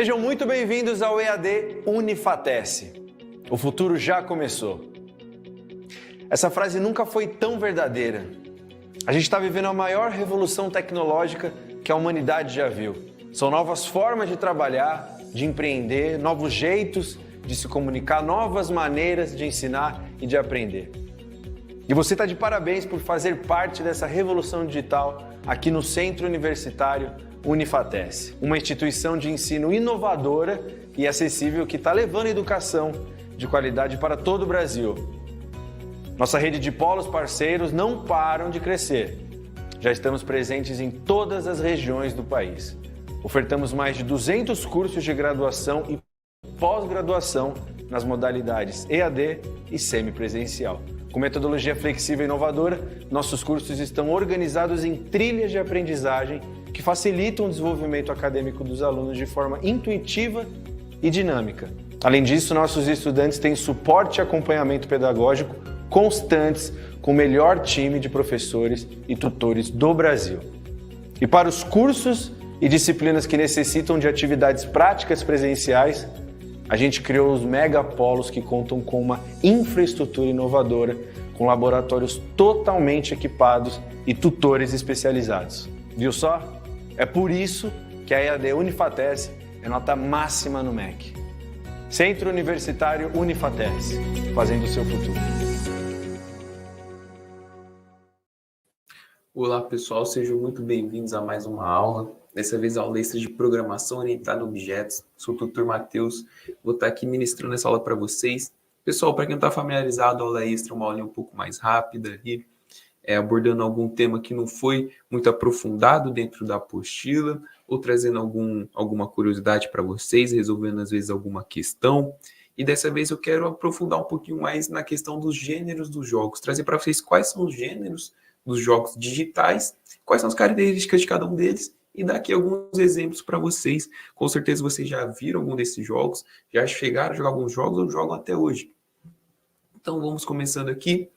Sejam muito bem-vindos ao EAD Unifatece. O futuro já começou. Essa frase nunca foi tão verdadeira. A gente está vivendo a maior revolução tecnológica que a humanidade já viu. São novas formas de trabalhar, de empreender, novos jeitos de se comunicar, novas maneiras de ensinar e de aprender. E você está de parabéns por fazer parte dessa revolução digital aqui no Centro Universitário Unifatece, uma instituição de ensino inovadora e acessível que está levando educação de qualidade para todo o Brasil. Nossa rede de polos parceiros não param de crescer. Já estamos presentes em todas as regiões do país. Ofertamos mais de 200 cursos de graduação e pós-graduação nas modalidades EAD e semipresencial. Com metodologia flexível e inovadora, nossos cursos estão organizados em trilhas de aprendizagem que facilitam o desenvolvimento acadêmico dos alunos de forma intuitiva e dinâmica. Além disso, nossos estudantes têm suporte e acompanhamento pedagógico constantes com o melhor time de professores e tutores do Brasil. E para os cursos e disciplinas que necessitam de atividades práticas presenciais, a gente criou os megapolos que contam com uma infraestrutura inovadora, com laboratórios totalmente equipados e tutores especializados. Viu só? É por isso que a EAD Unifatece é nota máxima no MEC. Centro Universitário Unifatece, fazendo o seu futuro. Olá pessoal, sejam muito bem-vindos a mais uma aula. Dessa vez a aula extra de programação orientada a objetos. Sou o tutor Matheus, vou estar aqui ministrando essa aula para vocês. Pessoal, para quem não está familiarizado, a aula extra é uma aula um pouco mais rápida, abordando algum tema que não foi muito aprofundado dentro da apostila, ou trazendo alguma curiosidade para vocês, resolvendo às vezes alguma questão. E dessa vez eu quero aprofundar um pouquinho mais na questão dos gêneros dos jogos, trazer para vocês quais são os gêneros dos jogos digitais, quais são as características de cada um deles, e dar aqui alguns exemplos para vocês. Com certeza vocês já viram algum desses jogos, já chegaram a jogar alguns jogos ou jogam até hoje. Então vamos começando aqui.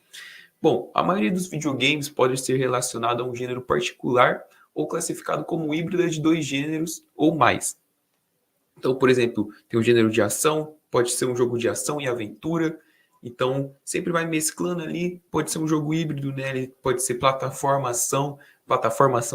Bom, a maioria dos videogames pode ser relacionado a um gênero particular ou classificado como híbrida de dois gêneros ou mais. Então, por exemplo, tem um gênero de ação, pode ser um jogo de ação e aventura. Então, sempre vai mesclando ali, pode ser um jogo híbrido, né? Ele pode ser plataforma ação,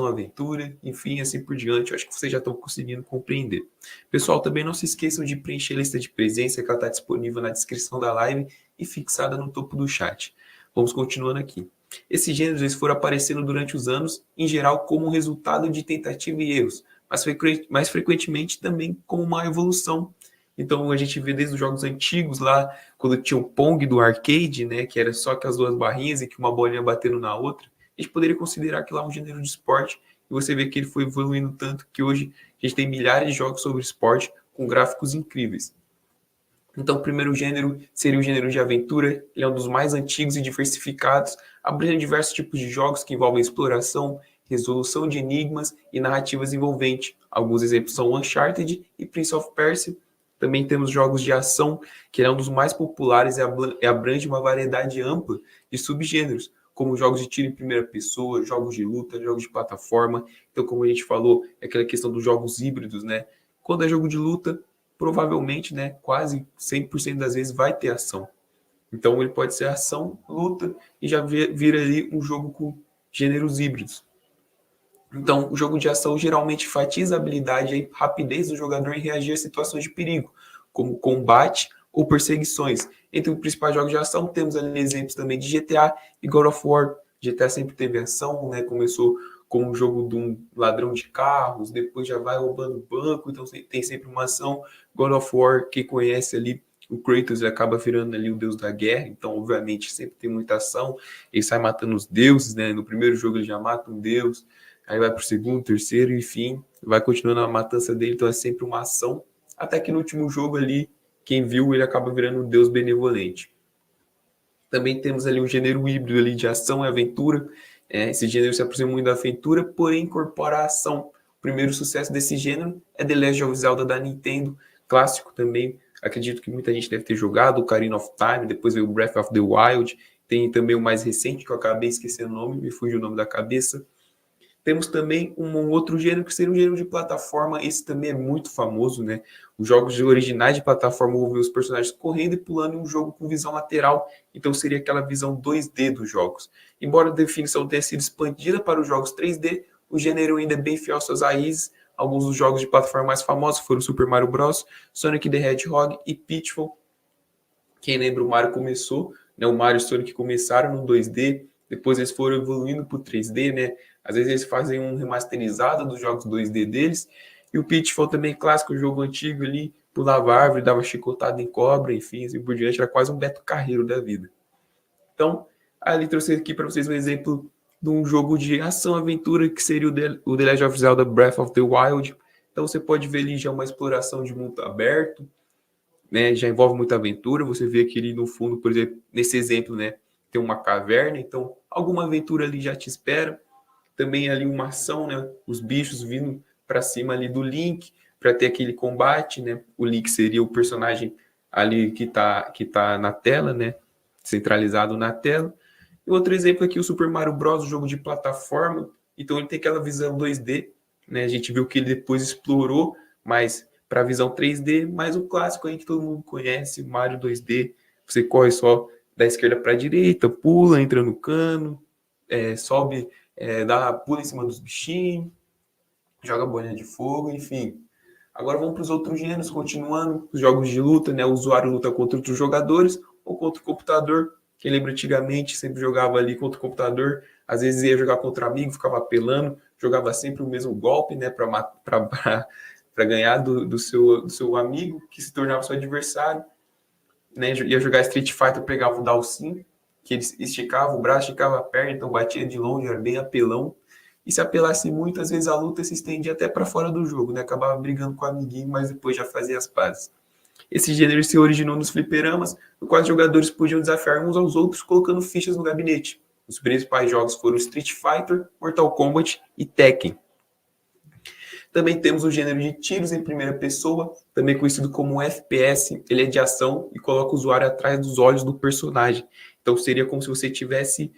aventura, enfim, assim por diante. Eu acho que vocês já estão conseguindo compreender. Pessoal, também não se esqueçam de preencher a lista de presença, que ela está disponível na descrição da live e fixada no topo do chat. Vamos continuando aqui. Esses gêneros eles foram aparecendo durante os anos, em geral como um resultado de tentativa e erros, mas mais frequentemente também como uma evolução. Então a gente vê desde os jogos antigos lá, quando tinha o Pong do arcade, né, que era só com as duas barrinhas e que uma bolinha batendo na outra, a gente poderia considerar que lá é um gênero de esporte, e você vê que ele foi evoluindo tanto que hoje a gente tem milhares de jogos sobre esporte com gráficos incríveis. Então o primeiro gênero seria o gênero de aventura, ele é um dos mais antigos e diversificados, abrangendo diversos tipos de jogos que envolvem exploração, resolução de enigmas e narrativas envolventes. Alguns exemplos são Uncharted e Prince of Persia. Também temos jogos de ação, que é um dos mais populares e abrange uma variedade ampla de subgêneros, como jogos de tiro em primeira pessoa, jogos de luta, jogos de plataforma. Então, como a gente falou, é aquela questão dos jogos híbridos, né? Quando é jogo de luta, provavelmente, né, quase 100% das vezes vai ter ação. Então, ele pode ser ação, luta, e já vira ali um jogo com gêneros híbridos. Então, o jogo de ação geralmente enfatiza a habilidade e rapidez do jogador em reagir a situações de perigo, como combate ou perseguições. Entre os principais jogos de ação, temos ali exemplos também de GTA e God of War. GTA sempre teve ação, né? Começou com um jogo de um ladrão de carros, depois já vai roubando banco, então tem sempre uma ação. God of War, quem conhece ali, o Kratos ele acaba virando ali o deus da guerra, então obviamente sempre tem muita ação, ele sai matando os deuses, né? No primeiro jogo ele já mata um deus, aí vai para o segundo, terceiro, enfim, vai continuando a matança dele, então é sempre uma ação, até que no último jogo ali, quem viu, ele acaba virando um deus benevolente. Também temos ali um gênero híbrido ali de ação e aventura, esse gênero se aproxima muito da aventura, porém incorpora a ação. O primeiro sucesso desse gênero é The Legend of Zelda da Nintendo, clássico também, acredito que muita gente deve ter jogado, o Ocarina of Time, depois veio o Breath of the Wild, tem também o mais recente, que eu acabei esquecendo o nome, me fugiu o nome da cabeça, Temos também um outro gênero que seria um gênero de plataforma. Esse também é muito famoso, né? Os jogos originais de plataforma envolviam os personagens correndo e pulando em um jogo com visão lateral. Então seria aquela visão 2D dos jogos. Embora a definição tenha sido expandida para os jogos 3D, o gênero ainda é bem fiel às suas raízes. Alguns dos jogos de plataforma mais famosos foram Super Mario Bros., Sonic the Hedgehog e Pitfall. Quem lembra, o Mario começou, né? O Mario e o Sonic começaram no 2D, depois eles foram evoluindo para o 3D, né? Às vezes eles fazem um remasterizado dos jogos 2D deles. E o Pitfall também clássico, jogo antigo ali, pulava árvore, dava chicotada em cobra, enfim, assim por diante, era quase um Beto Carreiro da vida. Então, ali trouxe aqui para vocês um exemplo de um jogo de ação-aventura que seria o The Legend of Zelda Breath of the Wild. Então você pode ver ali já uma exploração de mundo aberto, né? Já envolve muita aventura. Você vê que ali no fundo, por exemplo, nesse exemplo, né, tem uma caverna, então alguma aventura ali já te espera. Também ali uma ação, né? Os bichos vindo para cima ali do Link para ter aquele combate, né? O Link seria o personagem ali que tá na tela, né? Centralizado na tela. E outro exemplo aqui, o Super Mario Bros., o jogo de plataforma. Então ele tem aquela visão 2D, né? A gente viu que ele depois explorou mais para a visão 3D, mas o clássico aí que todo mundo conhece, Mario 2D. Você corre só da esquerda para a direita, pula, entra no cano, sobe, pula em cima dos bichinhos, joga bolinha de fogo, enfim. Agora vamos para os outros gêneros, continuando os jogos de luta, né? O usuário luta contra outros jogadores ou contra o computador. Quem lembra antigamente sempre jogava ali contra o computador, às vezes ia jogar contra amigo, ficava apelando, jogava sempre o mesmo golpe, né? Para ganhar do seu amigo, que se tornava seu adversário. Né? Ia jogar Street Fighter, pegava o Dalsin, que ele esticava o braço, esticava a perna, então batia de longe, era bem apelão. E se apelasse muito, às vezes a luta se estendia até para fora do jogo, né? Acabava brigando com o amiguinho, mas depois já fazia as pazes. Esse gênero se originou nos fliperamas, no qual os jogadores podiam desafiar uns aos outros colocando fichas no gabinete. Os principais jogos foram Street Fighter, Mortal Kombat e Tekken. Também temos o gênero de tiros em primeira pessoa, também conhecido como FPS. Ele é de ação e coloca o usuário atrás dos olhos do personagem. Então seria como se você estivesse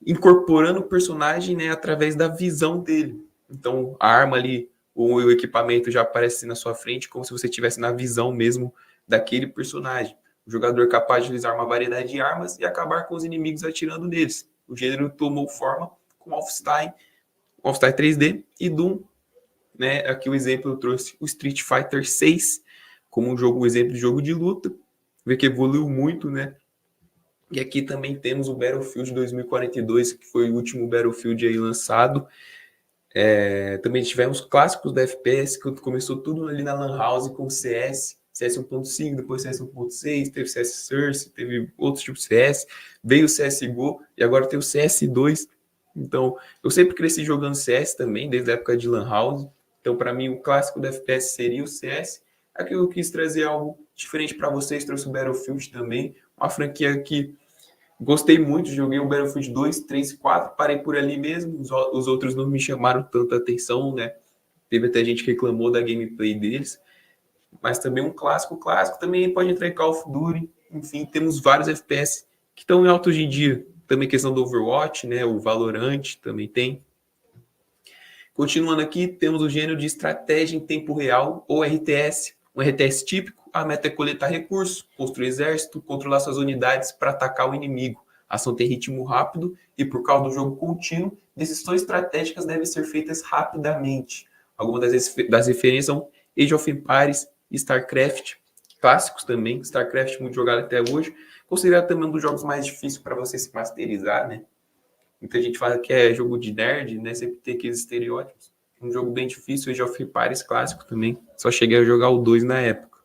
incorporando o personagem, né, através da visão dele. Então a arma ali, o equipamento já aparece na sua frente, como se você estivesse na visão mesmo daquele personagem. O jogador é capaz de utilizar uma variedade de armas e acabar com os inimigos atirando neles. O gênero tomou forma com Wolfenstein 3D e Doom. Né? Aqui o exemplo eu trouxe o Street Fighter 6 como um exemplo de jogo de luta. Vê que evoluiu muito, né? E aqui também temos o Battlefield 2042, que foi o último Battlefield aí lançado. Também tivemos clássicos da FPS, que começou tudo ali na Lan House com CS 1.5, depois CS 1.6, teve CS Source, teve outros tipos de CS, veio o CSGO e agora tem o CS2. Então, eu sempre cresci jogando CS também, desde a época de Lan House. Então, para mim, o clássico da FPS seria o CS. Aqui eu quis trazer algo diferente para vocês, trouxe o Battlefield também, uma franquia que gostei muito, joguei o Battlefield 2, 3 e 4, parei por ali mesmo, os outros não me chamaram tanta atenção, né? Teve até gente que reclamou da gameplay deles, mas também um clássico também pode entrar em Call of Duty, enfim, temos vários FPS que estão em alta hoje em dia, também questão do Overwatch, né? O Valorant também tem. Continuando aqui, temos o gênero de estratégia em tempo real, ou RTS. Um RTS típico, a meta é coletar recursos, construir exército, controlar suas unidades para atacar o inimigo. A ação tem ritmo rápido e, por causa do jogo contínuo, decisões estratégicas devem ser feitas rapidamente. Algumas das referências são Age of Empires e StarCraft, clássicos também, StarCraft muito jogado até hoje, considerado também um dos jogos mais difíceis para você se masterizar, né? Muita gente fala que é jogo de nerd, né? Sempre tem aqueles estereótipos. Um jogo bem difícil, Age of Empires clássico também. Só cheguei a jogar o 2 na época.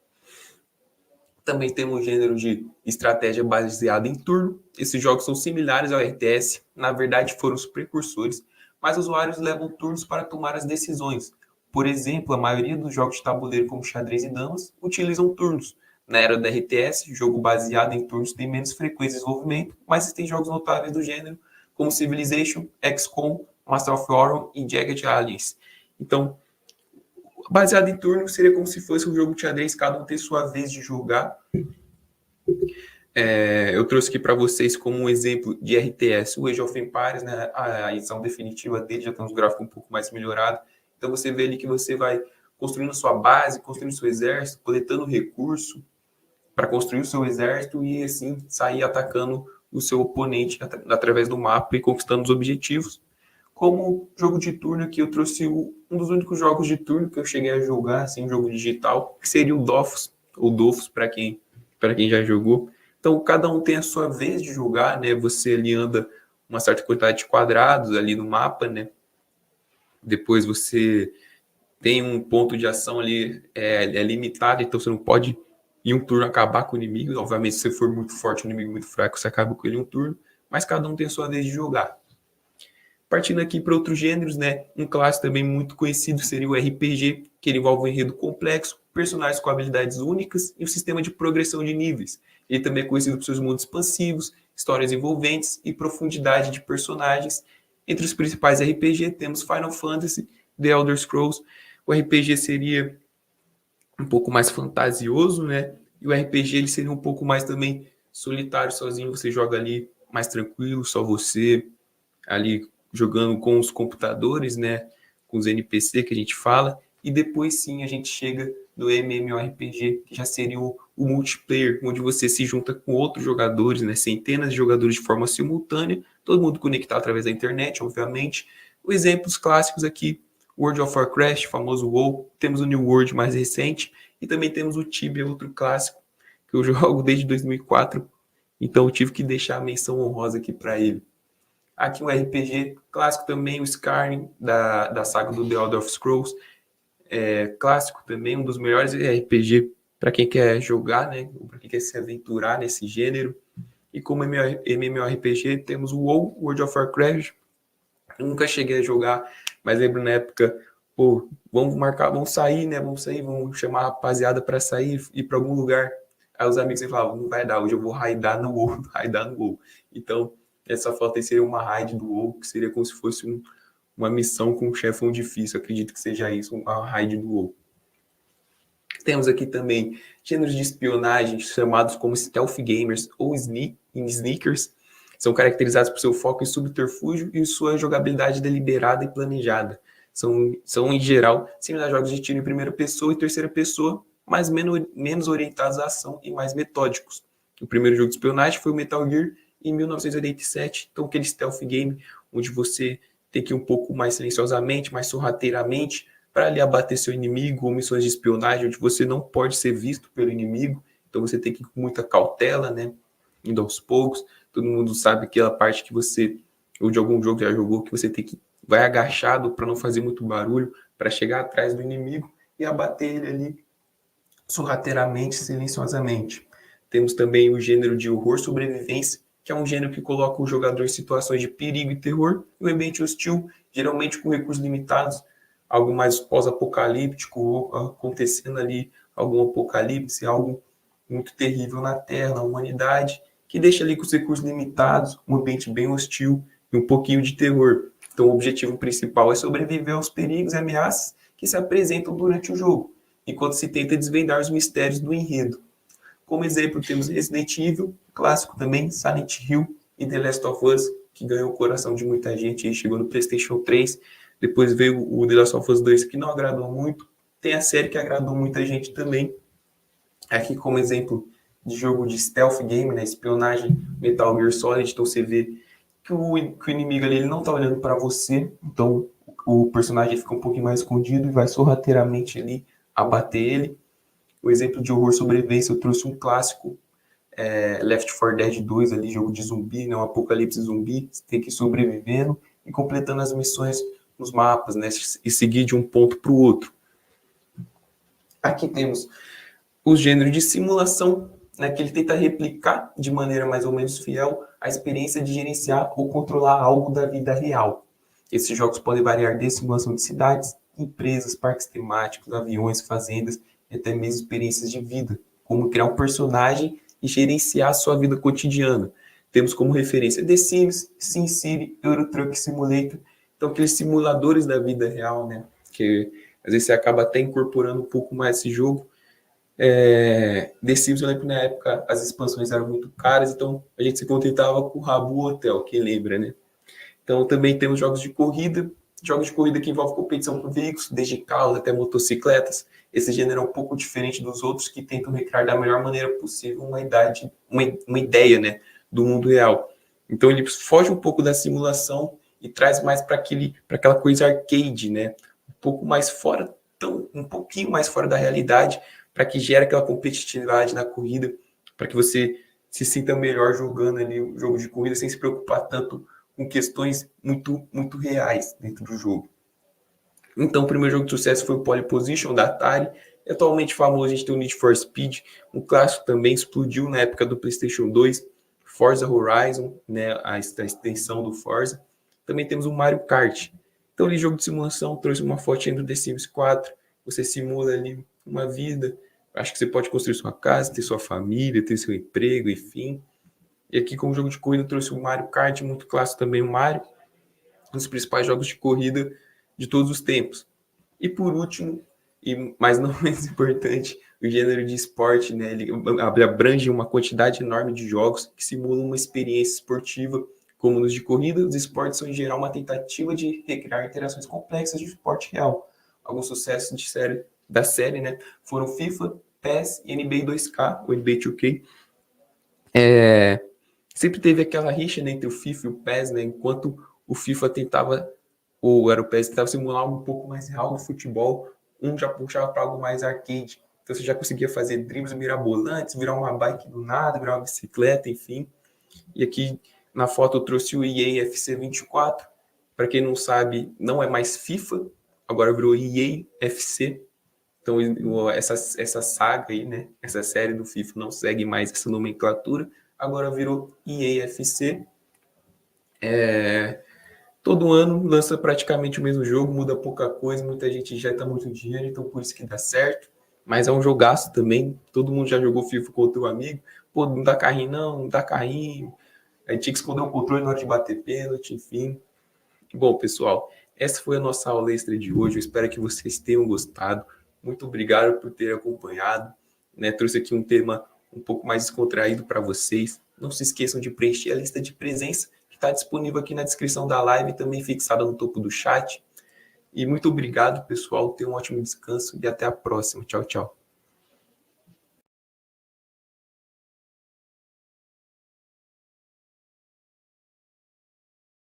Também temos um gênero de estratégia baseada em turno. Esses jogos são similares ao RTS. Na verdade, foram os precursores. Mas os usuários levam turnos para tomar as decisões. Por exemplo, a maioria dos jogos de tabuleiro, como xadrez e damas, utilizam turnos. Na era da RTS, jogo baseado em turnos tem menos frequência de desenvolvimento, mas existem jogos notáveis do gênero, como Civilization, XCOM, Master of War e Jagged Alliance. Então, baseado em turno, seria como se fosse um jogo de xadrez, cada um ter sua vez de jogar. Eu trouxe aqui para vocês como um exemplo de RTS, o Age of Empires, né? A edição definitiva dele já tem uns gráficos um pouco mais melhorados. Então você vê ali que você vai construindo sua base, construindo seu exército, coletando recurso para construir o seu exército e assim sair atacando o seu oponente através do mapa e conquistando os objetivos. Como jogo de turno aqui, eu trouxe um dos únicos jogos de turno que eu cheguei a jogar, assim, um jogo digital, que seria o Dofus, ou Dofus, para quem já jogou. Então, cada um tem a sua vez de jogar, né? Você ali anda uma certa quantidade de quadrados ali no mapa, né? Depois você tem um ponto de ação ali limitado, então você não pode em um turno acabar com o inimigo. Obviamente, se você for muito forte, o inimigo muito fraco, você acaba com ele em um turno, mas cada um tem a sua vez de jogar. Partindo aqui para outros gêneros, né? Um clássico também muito conhecido seria o RPG, que ele envolve um enredo complexo, personagens com habilidades únicas e um sistema de progressão de níveis. Ele também é conhecido por seus mundos expansivos, histórias envolventes e profundidade de personagens. Entre os principais RPG temos Final Fantasy, The Elder Scrolls. O RPG seria um pouco mais fantasioso, né? E o RPG ele seria um pouco mais também solitário, sozinho. Você joga ali mais tranquilo, só você ali jogando com os computadores, né? Com os NPC que a gente fala. E depois sim a gente chega no MMORPG, que já seria o multiplayer, onde você se junta com outros jogadores, né? Centenas de jogadores de forma simultânea, todo mundo conectado através da internet, obviamente. Os exemplos clássicos aqui, World of Warcraft, famoso WoW, temos o New World mais recente, e também temos o Tibia, outro clássico, que eu jogo desde 2004, então eu tive que deixar a menção honrosa aqui para ele. Aqui um RPG clássico também, o Skyrim, da saga do The Elder Scrolls, clássico também, um dos melhores RPG para quem quer jogar, né, para quem quer se aventurar nesse gênero. E como MMORPG temos o WoW, World of Warcraft. Eu nunca cheguei a jogar, mas lembro na época, pô, vamos sair, né? Vamos chamar a rapaziada para sair, ir para algum lugar. Aí os amigos sempre falavam, não vai dar, hoje eu vou raidar no WoW, raidar no WoW. Então, essa foto aí seria uma raid do WoW, que seria como se fosse uma missão com um chefão difícil. Acredito que seja isso, uma raid do WoW. Temos aqui também gêneros de espionagem chamados como stealth gamers ou sneakers. São caracterizados por seu foco em subterfúgio e sua jogabilidade deliberada e planejada. São em geral, similares a jogos de tiro em primeira pessoa e terceira pessoa, mas menos orientados à ação e mais metódicos. O primeiro jogo de espionagem foi o Metal Gear em 1987, então aquele stealth game onde você tem que ir um pouco mais silenciosamente, mais sorrateiramente, para ali abater seu inimigo, ou missões de espionagem onde você não pode ser visto pelo inimigo, então você tem que ir com muita cautela, né? Indo aos poucos. Todo mundo sabe aquela parte que você, ou de algum jogo já jogou, que você tem que vai agachado para não fazer muito barulho, para chegar atrás do inimigo e abater ele ali sorrateiramente, silenciosamente. Temos também o gênero de horror sobrevivência, que é um gênero que coloca o jogador em situações de perigo e terror, em um ambiente hostil, geralmente com recursos limitados, algo mais pós-apocalíptico, ou acontecendo ali algum apocalipse, algo muito terrível na Terra, na humanidade, que deixa ali com os recursos limitados, um ambiente bem hostil e um pouquinho de terror. Então o objetivo principal é sobreviver aos perigos e ameaças que se apresentam durante o jogo, enquanto se tenta desvendar os mistérios do enredo. Como exemplo, temos Resident Evil, clássico também, Silent Hill e The Last of Us, que ganhou o coração de muita gente e chegou no PlayStation 3. Depois veio o The Last of Us 2, que não agradou muito. Tem a série que agradou muita gente também. Aqui como exemplo de jogo de stealth game, né, espionagem, Metal Gear Solid, então você vê que o inimigo ali ele não está olhando para você, então o personagem fica um pouquinho mais escondido e vai sorrateiramente ali abater ele. O exemplo de horror sobrevivência, eu trouxe um clássico, Left 4 Dead 2, ali, jogo de zumbi, né, um apocalipse zumbi, você tem que ir sobrevivendo e completando as missões nos mapas, né, e seguir de um ponto para o outro. Aqui temos os gêneros de simulação, né, que ele tenta replicar de maneira mais ou menos fiel a experiência de gerenciar ou controlar algo da vida real. Esses jogos podem variar desde simulação de cidades, empresas, parques temáticos, aviões, fazendas e até mesmo experiências de vida, como criar um personagem e gerenciar a sua vida cotidiana. Temos como referência The Sims, SimCity, Euro Truck Simulator, então aqueles simuladores da vida real, né, que às vezes você acaba até incorporando um pouco mais esse jogo. The Sims, eu lembro que na época as expansões eram muito caras, então a gente se contentava com o Rabu Hotel, quem lembra, né? Então também temos jogos de corrida que envolvem competição por veículos, desde carros até motocicletas. Esse gênero é um pouco diferente dos outros que tentam recriar da melhor maneira possível uma ideia, né, do mundo real. Então ele foge um pouco da simulação e traz mais para aquela coisa arcade, né? Um pouquinho mais fora da realidade, para que gere aquela competitividade na corrida, para que você se sinta melhor jogando ali o jogo de corrida sem se preocupar tanto com questões muito, muito reais dentro do jogo. Então, o primeiro jogo de sucesso foi o Pole Position, da Atari. Atualmente famoso, a gente tem o Need for Speed, um clássico também, explodiu na época do PlayStation 2, Forza Horizon, né, a extensão do Forza. Também temos o Mario Kart. Então, ali, jogo de simulação, trouxe uma fotinha do The Sims 4, você simula ali uma vida, acho que você pode construir sua casa, ter sua família, ter seu emprego, enfim. E aqui, como jogo de corrida, trouxe o Mario Kart, muito clássico também, o Mario, um dos principais jogos de corrida de todos os tempos. E por último, mas não menos importante, o gênero de esporte, né? Ele abrange uma quantidade enorme de jogos que simulam uma experiência esportiva, como nos de corrida. Os esportes são, em geral, uma tentativa de recriar interações complexas de esporte real. Alguns sucessos da série, né, foram FIFA, PES e NBA 2K, ou NBA 2K. Sempre teve aquela rixa, né, entre o FIFA e o PES, né, enquanto o FIFA era o PES tentava simular algo um pouco mais real do futebol, um já puxava para algo mais arcade. Então você já conseguia fazer dribles mirabolantes, virar uma bike do nada, virar uma bicicleta, enfim. E aqui na foto eu trouxe o EA FC 24. Para quem não sabe, não é mais FIFA, agora virou EA FC. Então essa saga aí, né, essa série do FIFA não segue mais essa nomenclatura, agora virou EA FC. Todo ano lança praticamente o mesmo jogo, muda pouca coisa, muita gente injeta muito dinheiro, então por isso que dá certo. Mas é um jogaço também, todo mundo já jogou FIFA com o teu amigo. Pô, não dá carrinho não dá carrinho. Aí tinha que esconder o controle na hora de bater pênalti, enfim. Bom, pessoal, essa foi a nossa aula extra de hoje. Eu espero que vocês tenham gostado. Muito obrigado por ter acompanhado, né? Trouxe aqui um tema um pouco mais descontraído para vocês. Não se esqueçam de preencher a lista de presença que está disponível aqui na descrição da live, também fixada no topo do chat. E muito obrigado, pessoal. Tenham um ótimo descanso e até a próxima. Tchau, tchau.